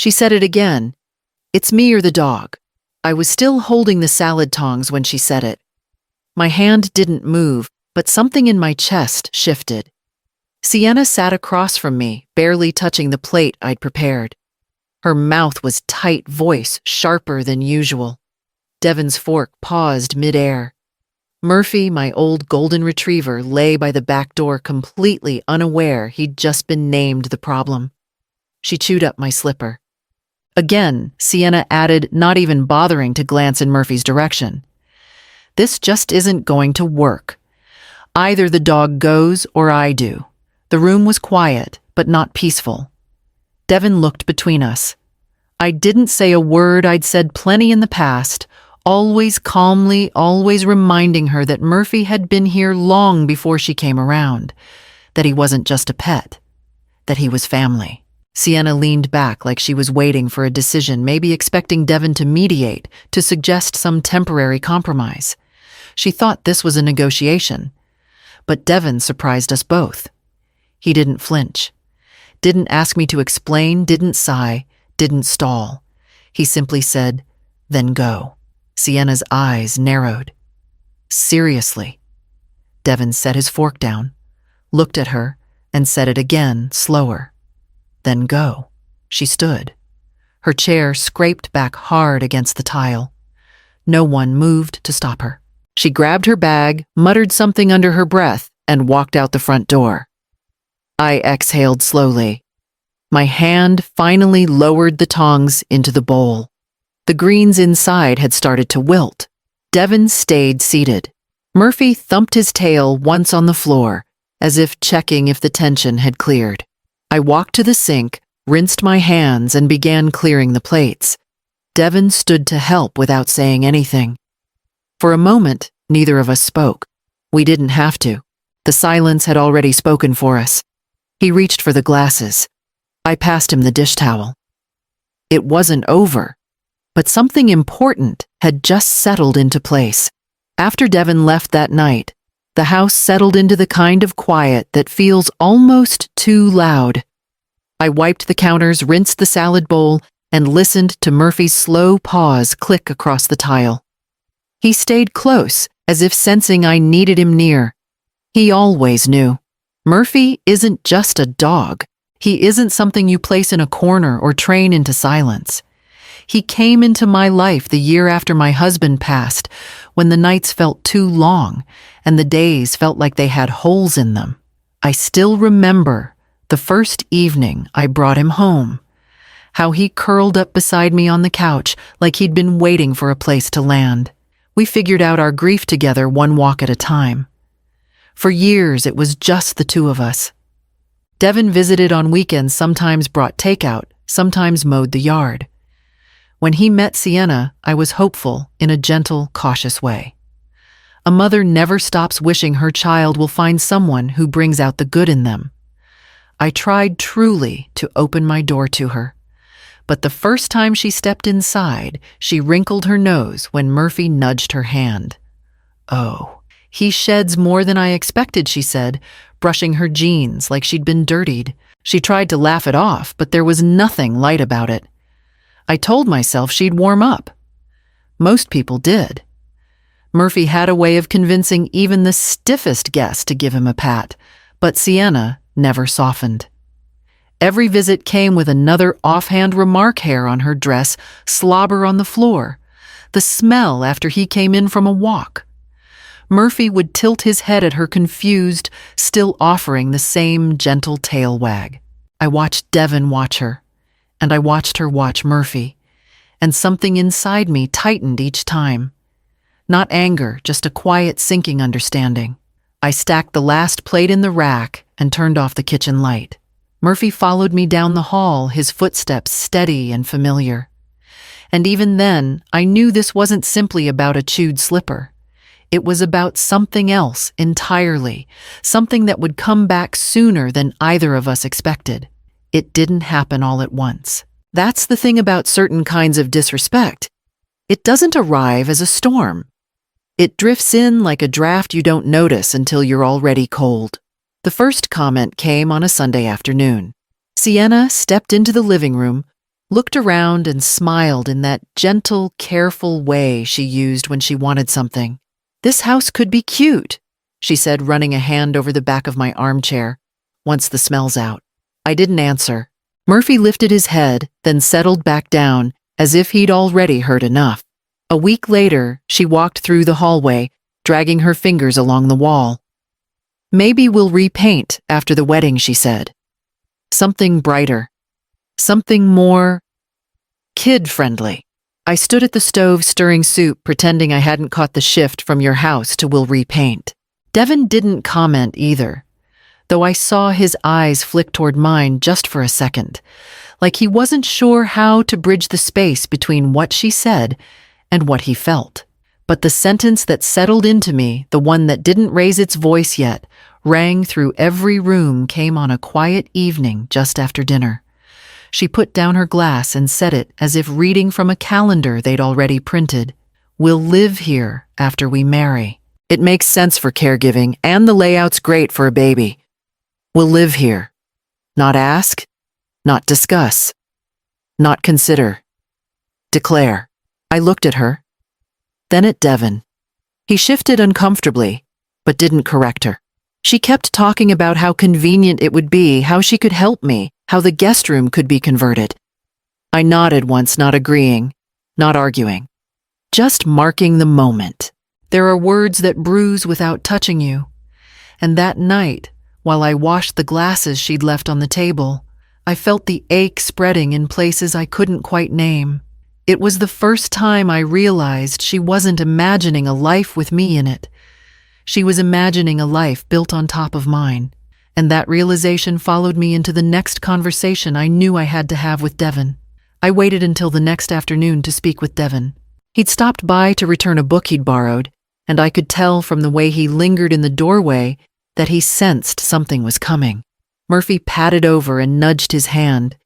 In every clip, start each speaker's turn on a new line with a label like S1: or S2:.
S1: She said it again. It's me or the dog. I was still holding the salad tongs when she said it. My hand didn't move, but something in my chest shifted. Sienna sat across from me, barely touching the plate I'd prepared. Her mouth was tight, voice sharper than usual. Devon's fork paused midair. Murphy, my old golden retriever, lay by the back door completely unaware he'd just been named the problem. She chewed up my slipper. Again, Sienna added, not even bothering to glance in Murphy's direction. This just isn't going to work. Either the dog goes or I do. The room was quiet, but not peaceful. Devon looked between us. I didn't say a word I'd said plenty in the past, always calmly, always reminding her that Murphy had been here long before she came around, that he wasn't just a pet, that he was family. Sienna leaned back like she was waiting for a decision, maybe expecting Devon to mediate, to suggest some temporary compromise. She thought this was a negotiation. But Devon surprised us both. He didn't flinch, didn't ask me to explain, didn't sigh, didn't stall. He simply said, "Then go." Sienna's eyes narrowed. "Seriously?" Devon set his fork down, looked at her, and said it again, slower. "Then go." She stood. Her chair scraped back hard against the tile. No one moved to stop her. She grabbed her bag, muttered something under her breath, and walked out the front door. I exhaled slowly. My hand finally lowered the tongs into the bowl. The greens inside had started to wilt. Devon stayed seated. Murphy thumped his tail once on the floor, as if checking if the tension had cleared. I walked to the sink, rinsed my hands, and began clearing the plates. Devon stood to help without saying anything. For a moment, neither of us spoke. We didn't have to. The silence had already spoken for us. He reached for the glasses. I passed him the dish towel. It wasn't over, but something important had just settled into place. After Devon left that night, the house settled into the kind of quiet that feels almost too loud. I wiped the counters, rinsed the salad bowl, and listened to Murphy's slow pause click across the tile. He stayed close, as if sensing I needed him near. He always knew. Murphy isn't just a dog. He isn't something you place in a corner or train into silence. He came into my life the year after my husband passed, when the nights felt too long and the days felt like they had holes in them. I still remember the first evening I brought him home, how he curled up beside me on the couch like he'd been waiting for a place to land. We figured out our grief together, one walk at a time. For years, it was just the two of us. Devon visited on weekends, sometimes brought takeout, sometimes mowed the yard. When he met Sienna, I was hopeful in a gentle, cautious way. A mother never stops wishing her child will find someone who brings out the good in them. I tried truly to open my door to her. But the first time she stepped inside, she wrinkled her nose when Murphy nudged her hand. "Oh, he sheds more than I expected," she said, brushing her jeans like she'd been dirtied. She tried to laugh it off, but there was nothing light about it. I told myself she'd warm up. Most people did. Murphy had a way of convincing even the stiffest guest to give him a pat, but Sienna never softened. Every visit came with another offhand remark: hair on her dress, slobber on the floor, the smell after he came in from a walk. Murphy would tilt his head at her, confused, still offering the same gentle tail wag. I watched Devon watch her, and I watched her watch Murphy, and something inside me tightened each time. Not anger, just a quiet, sinking understanding. I stacked the last plate in the rack and turned off the kitchen light. Murphy followed me down the hall, his footsteps steady and familiar. And even then, I knew this wasn't simply about a chewed slipper. It was about something else entirely, something that would come back sooner than either of us expected. It didn't happen all at once. That's the thing about certain kinds of disrespect. It doesn't arrive as a storm. It drifts in like a draft you don't notice until you're already cold. The first comment came on a Sunday afternoon. Sienna stepped into the living room, looked around and smiled in that gentle, careful way she used when she wanted something. "This house could be cute," she said, running a hand over the back of my armchair, "once the smell's out." I didn't answer. Murphy lifted his head, then settled back down, as if he'd already heard enough. A week later, she walked through the hallway, dragging her fingers along the wall. "Maybe we'll repaint after the wedding," she said. "Something brighter. Something more kid-friendly." I stood at the stove stirring soup, pretending I hadn't caught the shift from "your house" to "we'll repaint." Devin didn't comment either, though I saw his eyes flick toward mine just for a second, like he wasn't sure how to bridge the space between what she said and what he felt. But the sentence that settled into me, the one that didn't raise its voice yet, rang through every room, came on a quiet evening just after dinner. She put down her glass and said it as if reading from a calendar they'd already printed. "We'll live here after we marry. It makes sense for caregiving, and the layout's great for a baby. We'll live here. Not ask, not discuss, not consider. Declare." I looked at her, then at Devin. He shifted uncomfortably, but didn't correct her. She kept talking about how convenient it would be, how she could help me, how the guest room could be converted. I nodded once, not agreeing, not arguing, just marking the moment. There are words that bruise without touching you. And that night, while I washed the glasses she'd left on the table, I felt the ache spreading in places I couldn't quite name. It was the first time I realized she wasn't imagining a life with me in it. She was imagining a life built on top of mine. And that realization followed me into the next conversation I knew I had to have with Devin. I waited until the next afternoon to speak with Devin. He'd stopped by to return a book he'd borrowed, and I could tell from the way he lingered in the doorway that he sensed something was coming. Murphy patted over and nudged his hand,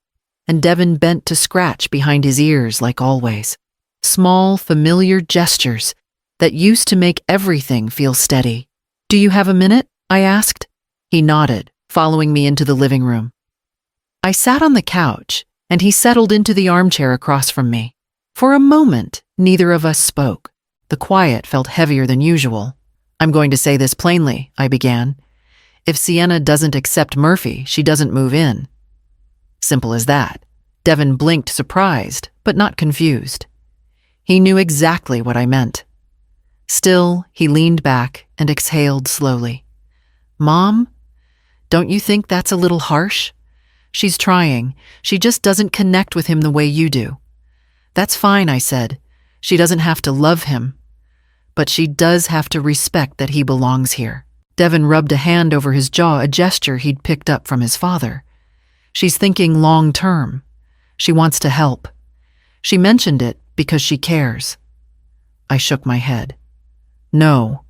S1: and Devin bent to scratch behind his ears like always. Small, familiar gestures that used to make everything feel steady. "Do you have a minute?" I asked. He nodded, following me into the living room. I sat on the couch, and he settled into the armchair across from me. For a moment, neither of us spoke. The quiet felt heavier than usual. "I'm going to say this plainly," I began. "If Sienna doesn't accept Murphy, she doesn't move in. Simple as that." Devin blinked, surprised, but not confused. He knew exactly what I meant. Still, he leaned back and exhaled slowly. "Mom, don't you think that's a little harsh? She's trying. She just doesn't connect with him the way you do." "That's fine," I said. "She doesn't have to love him. But she does have to respect that he belongs here." Devin rubbed a hand over his jaw, a gesture he'd picked up from his father. "She's thinking long-term. She wants to help. She mentioned it because she cares." I shook my head. "No.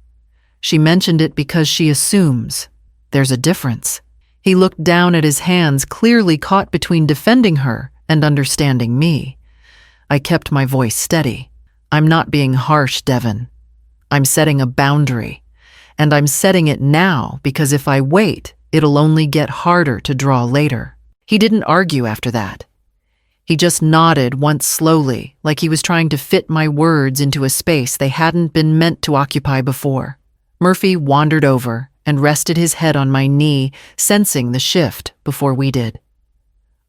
S1: She mentioned it because she assumes. There's a difference." He looked down at his hands, clearly caught between defending her and understanding me. I kept my voice steady. "I'm not being harsh, Devin. I'm setting a boundary. And I'm setting it now because if I wait, it'll only get harder to draw later." He didn't argue after that. He just nodded once slowly, like he was trying to fit my words into a space they hadn't been meant to occupy before. Murphy wandered over and rested his head on my knee, sensing the shift before we did.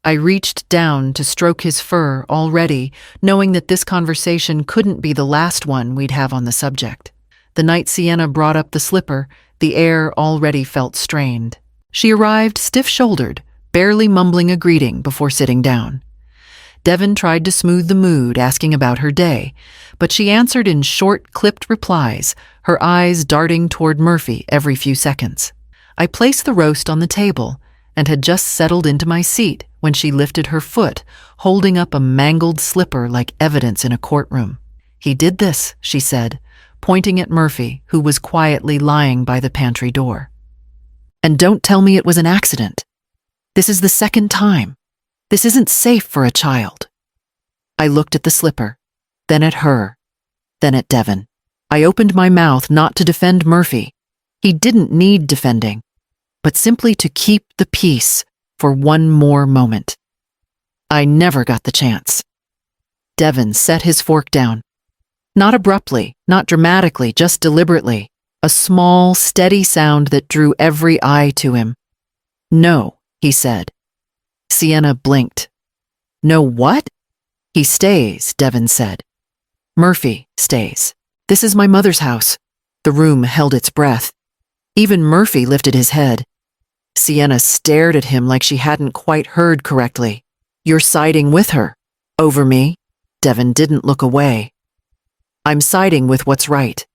S1: I reached down to stroke his fur, already knowing that this conversation couldn't be the last one we'd have on the subject. The night Sienna brought up the slipper, the air already felt strained. She arrived stiff-shouldered, barely mumbling a greeting before sitting down. Devin tried to smooth the mood, asking about her day, but she answered in short, clipped replies, her eyes darting toward Murphy every few seconds. I placed the roast on the table and had just settled into my seat when she lifted her foot, holding up a mangled slipper like evidence in a courtroom. "He did this," she said, pointing at Murphy, who was quietly lying by the pantry door. "And don't tell me it was an accident. This is the second time. This isn't safe for a child." I looked at the slipper, then at her, then at Devin. I opened my mouth not to defend Murphy. He didn't need defending, but simply to keep the peace for one more moment. I never got the chance. Devin set his fork down. Not abruptly, not dramatically, just deliberately. A small, steady sound that drew every eye to him. No, he said. Sienna blinked. No what? He stays, Devin said. Murphy stays. This is my mother's house. The room held its breath. Even Murphy lifted his head. Sienna stared at him like she hadn't quite heard correctly. You're siding with her. Over me? Devin didn't look away. I'm siding with what's right.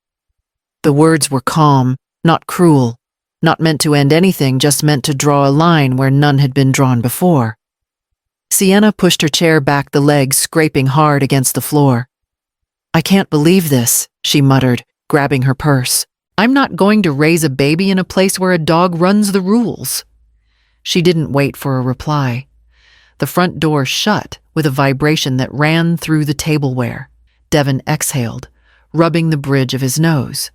S1: The words were calm, not cruel, not meant to end anything, just meant to draw a line where none had been drawn before. Sienna pushed her chair back, the legs scraping hard against the floor. I can't believe this, she muttered, grabbing her purse. I'm not going to raise a baby in a place where a dog runs the rules. She didn't wait for a reply. The front door shut with a vibration that ran through the tableware. Devin exhaled, rubbing the bridge of his nose.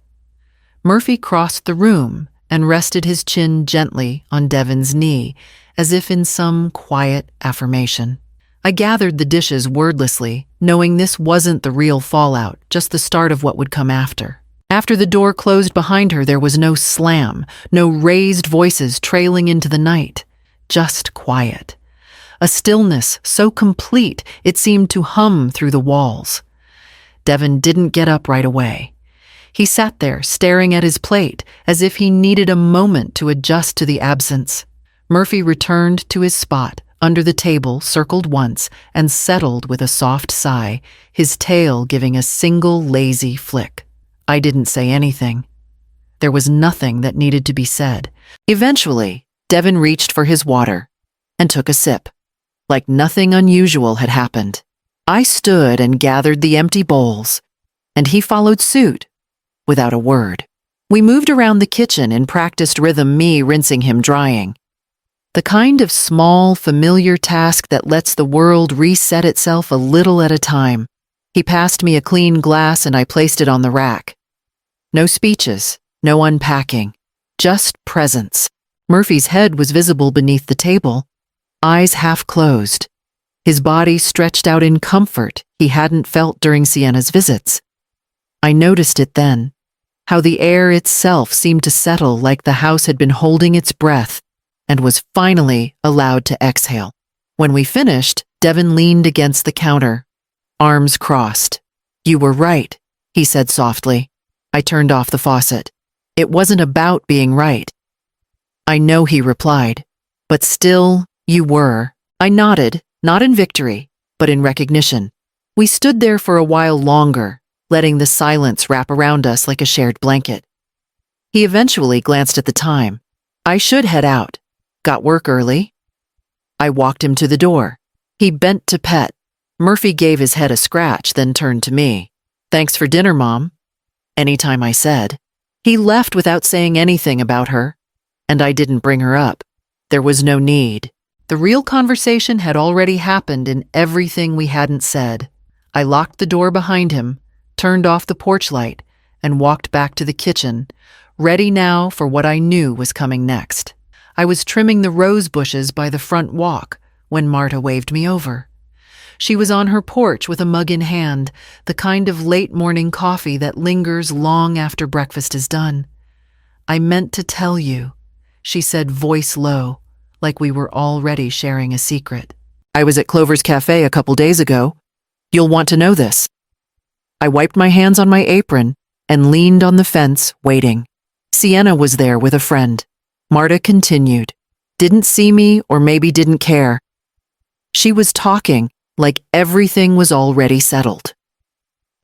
S1: Murphy crossed the room and rested his chin gently on Devin's knee, as if in some quiet affirmation. I gathered the dishes wordlessly, knowing this wasn't the real fallout, just the start of what would come after. After the door closed behind her, there was no slam, no raised voices trailing into the night, just quiet. A stillness so complete it seemed to hum through the walls. Devin didn't get up right away. He sat there, staring at his plate, as if he needed a moment to adjust to the absence. Murphy returned to his spot, under the table, circled once, and settled with a soft sigh, his tail giving a single lazy flick. I didn't say anything. There was nothing that needed to be said. Eventually, Devin reached for his water and took a sip, like nothing unusual had happened. I stood and gathered the empty bowls, and he followed suit, without a word. We moved around the kitchen in practiced rhythm, me rinsing him drying. The kind of small, familiar task that lets the world reset itself a little at a time. He passed me a clean glass and I placed it on the rack. No speeches, no unpacking, just presence. Murphy's head was visible beneath the table, eyes half closed. His body stretched out in comfort he hadn't felt during Sienna's visits. I noticed it then, how the air itself seemed to settle like the house had been holding its breath and was finally allowed to exhale. When we finished, Devin leaned against the counter, arms crossed. You were right, he said softly. I turned off the faucet. It wasn't about being right. I know, he replied, but still, you were. I nodded, not in victory, but in recognition. We stood there for a while longer, letting the silence wrap around us like a shared blanket. He eventually glanced at the time. I should head out. Got work early? I walked him to the door. He bent to pet. Murphy gave his head a scratch, then turned to me. Thanks for dinner, Mom. Anytime, I said. He left without saying anything about her, and I didn't bring her up. There was no need. The real conversation had already happened in everything we hadn't said. I locked the door behind him, turned off the porch light, and walked back to the kitchen, ready now for what I knew was coming next. I was trimming the rose bushes by the front walk when Marta waved me over. She was on her porch with a mug in hand, the kind of late-morning coffee that lingers long after breakfast is done. I meant to tell you, she said, voice low, like we were already sharing a secret. I was at Clover's Cafe a couple days ago. You'll want to know this. I wiped my hands on my apron and leaned on the fence, waiting. Sienna was there with a friend. Marta continued. Didn't see me or maybe didn't care. She was talking like everything was already settled.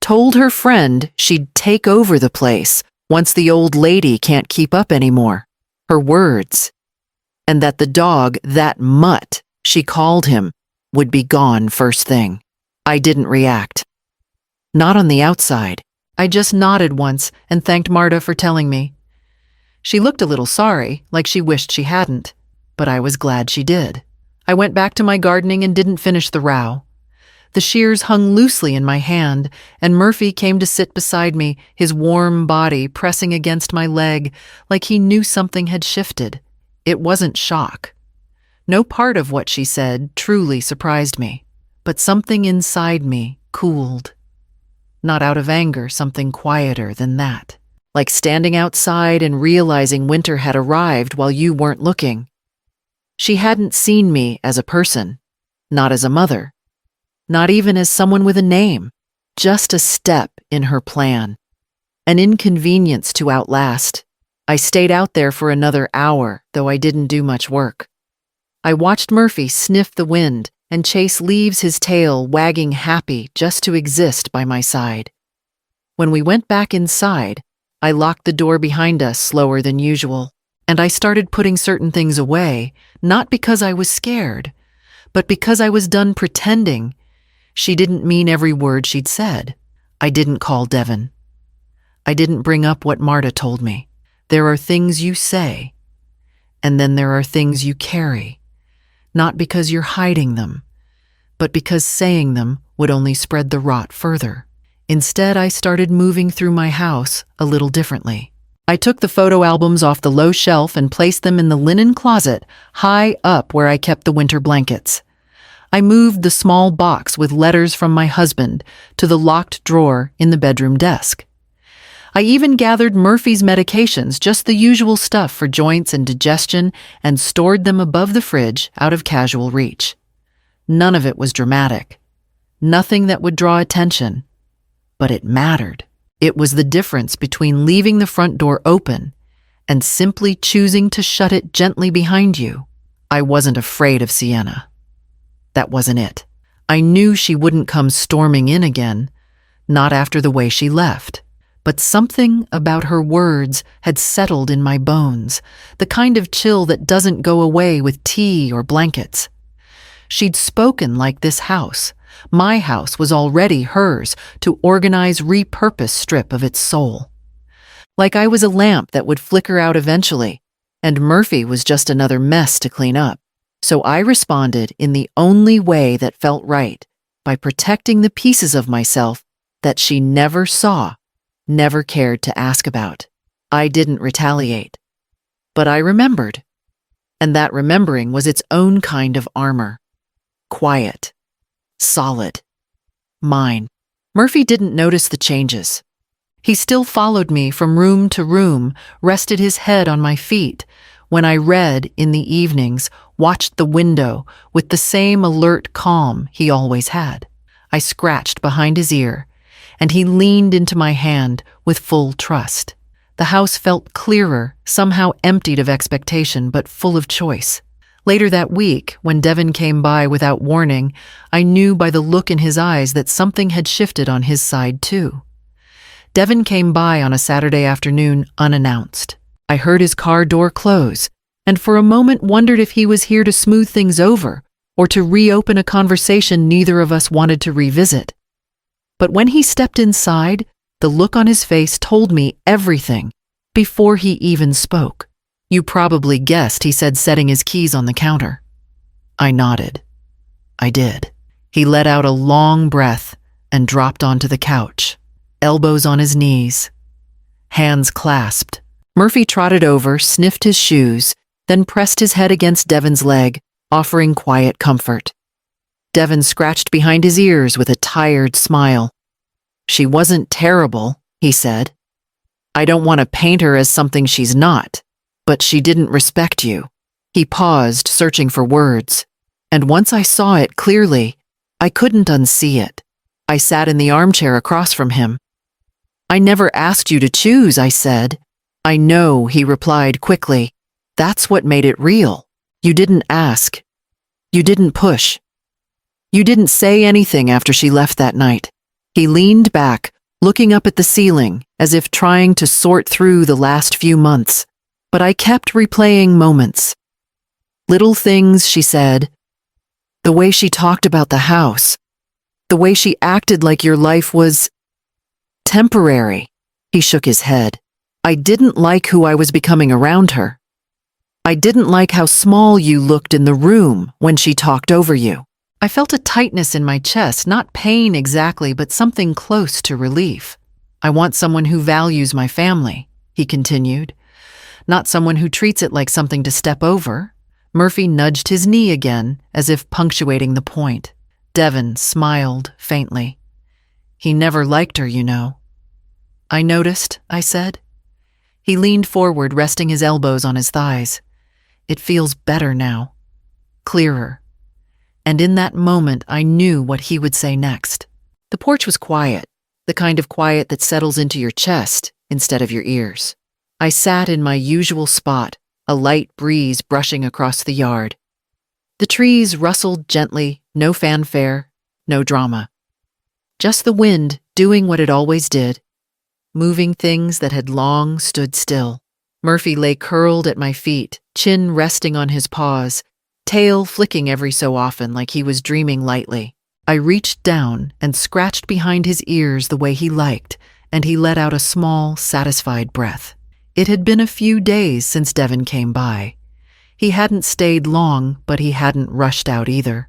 S1: Told her friend she'd take over the place once the old lady can't keep up anymore. Her words. And that the dog, that mutt, she called him, would be gone first thing. I didn't react. Not on the outside. I just nodded once and thanked Marta for telling me. She looked a little sorry, like she wished she hadn't, but I was glad she did. I went back to my gardening and didn't finish the row. The shears hung loosely in my hand, and Murphy came to sit beside me, his warm body pressing against my leg, like he knew something had shifted. It wasn't shock. No part of what she said truly surprised me, but something inside me cooled. Not out of anger, something quieter than that. Like standing outside and realizing winter had arrived while you weren't looking. She hadn't seen me as a person, not as a mother, not even as someone with a name, just a step in her plan. An inconvenience to outlast. I stayed out there for another hour, though I didn't do much work. I watched Murphy sniff the wind and Chase leaves his tail wagging happy just to exist by my side. When we went back inside, I locked the door behind us slower than usual, and I started putting certain things away, not because I was scared, but because I was done pretending. She didn't mean every word she'd said. I didn't call Devin. I didn't bring up what Marta told me. There are things you say, and then there are things you carry, not because you're hiding them, but because saying them would only spread the rot further. Instead, I started moving through my house a little differently. I took the photo albums off the low shelf and placed them in the linen closet high up where I kept the winter blankets. I moved the small box with letters from my husband to the locked drawer in the bedroom desk. I even gathered Murphy's medications, just the usual stuff for joints and digestion, and stored them above the fridge out of casual reach. None of it was dramatic. Nothing that would draw attention. But it mattered. It was the difference between leaving the front door open and simply choosing to shut it gently behind you. I wasn't afraid of Sienna. That wasn't it. I knew she wouldn't come storming in again, not after the way she left. But something about her words had settled in my bones, the kind of chill that doesn't go away with tea or blankets. She'd spoken like this house, my house, was already hers to organize, repurpose, strip of its soul. Like I was a lamp that would flicker out eventually, and Murphy was just another mess to clean up. So I responded in the only way that felt right, by protecting the pieces of myself that she never saw, never cared to ask about. I didn't retaliate. But I remembered. And that remembering was its own kind of armor. Quiet. Solid. Mine. Murphy didn't notice the changes. He still followed me from room to room, rested his head on my feet. When I read in the evenings, watched the window with the same alert calm he always had. I scratched behind his ear, and he leaned into my hand with full trust. The house felt clearer, somehow emptied of expectation, but full of choice. Later that week, when Devin came by without warning, I knew by the look in his eyes that something had shifted on his side too. Devin came by on a Saturday afternoon unannounced. I heard his car door close, and for a moment wondered if he was here to smooth things over or to reopen a conversation neither of us wanted to revisit. But when he stepped inside, the look on his face told me everything before he even spoke. "You probably guessed," he said, setting his keys on the counter. I nodded. I did. He let out a long breath and dropped onto the couch, elbows on his knees, hands clasped. Murphy trotted over, sniffed his shoes, then pressed his head against Devin's leg, offering quiet comfort. Devin scratched behind his ears with a tired smile. "She wasn't terrible," he said. "I don't want to paint her as something she's not. But she didn't respect you." He paused, searching for words. And once I saw it clearly, I couldn't unsee it. I sat in the armchair across from him. "I never asked you to choose," I said. "I know," he replied quickly. "That's what made it real. You didn't ask. You didn't push. You didn't say anything after she left that night." He leaned back, looking up at the ceiling, as if trying to sort through the last few months. But I kept replaying moments. Little things she said. The way she talked about the house. The way she acted like your life was temporary. He shook his head. I didn't like who I was becoming around her. I didn't like how small you looked in the room when she talked over you. I felt a tightness in my chest, not pain exactly, but something close to relief. "I want someone who values my family," he continued. "Not someone who treats it like something to step over, Murphy nudged his knee again, as if punctuating the point. Devon smiled faintly. He never liked her, you know. I noticed, I said. He leaned forward, resting his elbows on his thighs. It feels better now. Clearer. And in that moment, I knew what he would say next. The porch was quiet, the kind of quiet that settles into your chest instead of your ears. I sat in my usual spot, a light breeze brushing across the yard. The trees rustled gently, no fanfare, no drama. Just the wind doing what it always did, moving things that had long stood still. Murphy lay curled at my feet, chin resting on his paws, tail flicking every so often like he was dreaming lightly. I reached down and scratched behind his ears the way he liked, and he let out a small, satisfied breath. It had been a few days since Devon came by. He hadn't stayed long, but he hadn't rushed out either.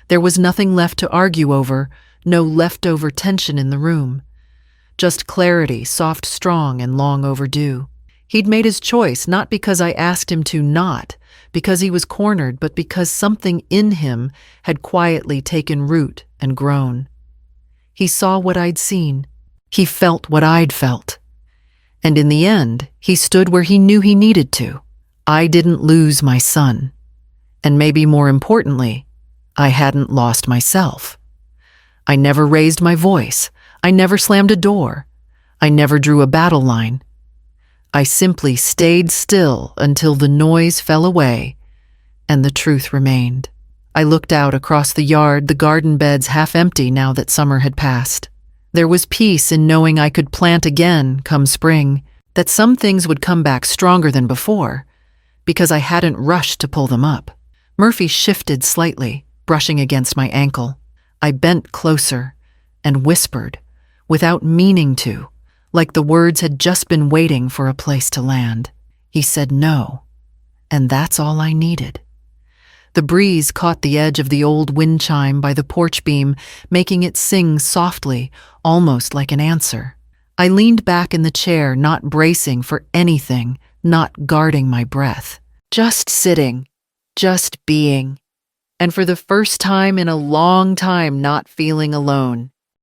S1: There was nothing left to argue over, no leftover tension in the room. Just clarity, soft, strong, and long overdue. He'd made his choice not because I asked him to, not because he was cornered, but because something in him had quietly taken root and grown. He saw what I'd seen. He felt what I'd felt. And in the end, he stood where he knew he needed to. I didn't lose my son. And maybe more importantly, I hadn't lost myself. I never raised my voice. I never slammed a door. I never drew a battle line. I simply stayed still until the noise fell away and the truth remained. I looked out across the yard, the garden beds half empty now that summer had passed. There was peace in knowing I could plant again come spring, that some things would come back stronger than before, because I hadn't rushed to pull them up. Murphy shifted slightly, brushing against my ankle. I bent closer and whispered, without meaning to, like the words had just been waiting for a place to land. He said no, and that's all I needed. The breeze caught the edge of the old wind chime by the porch beam, making it sing softly, almost like an answer. I leaned back in the chair, not bracing for anything, not guarding my breath. Just sitting, just being. And for the first time in a long time, not feeling alone.